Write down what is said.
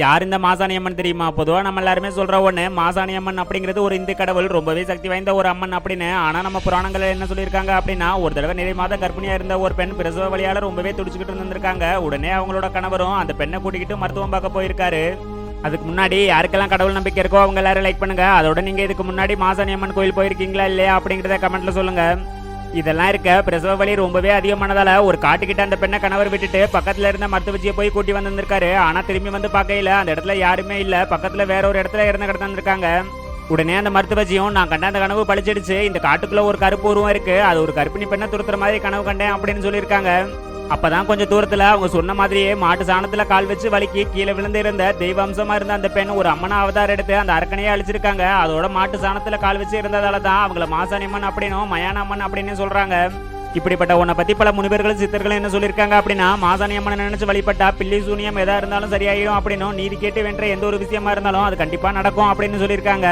யார் இந்த மாசாணி அம்மன் தெரியுமா? பொதுவாக நம்ம எல்லாருமே சொல்ற ஒன்று, மாசாணி அம்மன் அப்படிங்கிறது ஒரு இந்து கடவுள், ரொம்பவே சக்தி வாய்ந்த ஒரு அம்மன் அப்படின்னு. ஆனால் நம்ம புராணங்கள் என்ன சொல்லியிருக்காங்க அப்படின்னா, ஒரு தடவை நிறைய மாதம் கர்ப்பிணியா இருந்த ஒரு பெண் பிரசவ வழியால ரொம்பவே துடிச்சுக்கிட்டு இருந்திருக்காங்க. உடனே அவங்களோட கணவரும் அந்த பெண்ணை கூட்டிக்கிட்டு மருத்துவம் பார்க்க போயிருக்காரு. அதுக்கு முன்னாடி யாருக்கெல்லாம் கடவுள் நம்பிக்கை இருக்கோ அவங்க எல்லாரும் லைக் பண்ணுங்க. அதோட நீங்க இதுக்கு முன்னாடி மாசாணி அம்மன் கோயில் போயிருக்கீங்களா இல்லையா அப்படிங்கிறத கமெண்ட்ல சொல்லுங்க. இதெல்லாம் இருக்க பிரசவ வலி ரொம்பவே அதிகமானதால ஒரு காட்டுக்கிட்ட அந்த பெண்ணை கணவர் விட்டுட்டு பக்கத்துல இருந்த மருத்துவச்சியை போய் கூட்டி வந்திருக்காரு. ஆனா திரும்பி வந்து பார்க்கையில அந்த இடத்துல யாருமே இல்ல, பக்கத்துல வேற ஒரு இடத்துல இறந்து கிடந்திருக்காங்க. உடனே அந்த மருத்துவச்சியும், நான் கண்ட அந்த கனவு பழிச்சிடுச்சு, இந்த காட்டுக்குள்ள ஒரு கருப்பு உருவம் இருக்கு, அது ஒரு கர்ப்பிணி பெண்ணை துரத்துற மாதிரி கனவு கண்டேன் அப்படின்னு சொல்லியிருக்காங்க. அப்பதான் கொஞ்சம் தூரத்துல அவங்க சொன்ன மாதிரியே மாட்டு சாணத்துல கால் வச்சு வலிக்கு கீழே விழுந்து இருந்த தெய்வ அம்சமா இருந்த அந்த பெண் ஒரு அம்மனா அவதாரம் எடுத்து அந்த அரக்கனையே அழிச்சிருக்காங்க. அதோட மாட்டு சாணத்துல கால் வச்சு இருந்ததால தான் அவங்கள மாசாணி அம்மன் அப்படின்னும் மயான அம்மன் அப்படின்னு சொல்றாங்க. இப்படிப்பட்ட உன்னை பத்தி பல முனிவர்கள் சித்தர்கள் என்ன சொல்லியிருக்காங்க அப்படின்னா, மாசாணி அம்மனை நினைச்சு வழிபட்டா பில்லி சூனியம் எதா இருந்தாலும் சரியாயிடும் அப்படின்னும், நீதி கேட்டு வென்ற எந்த ஒரு விஷயமா இருந்தாலும் அது கண்டிப்பா நடக்கும் அப்படின்னு சொல்லியிருக்காங்க.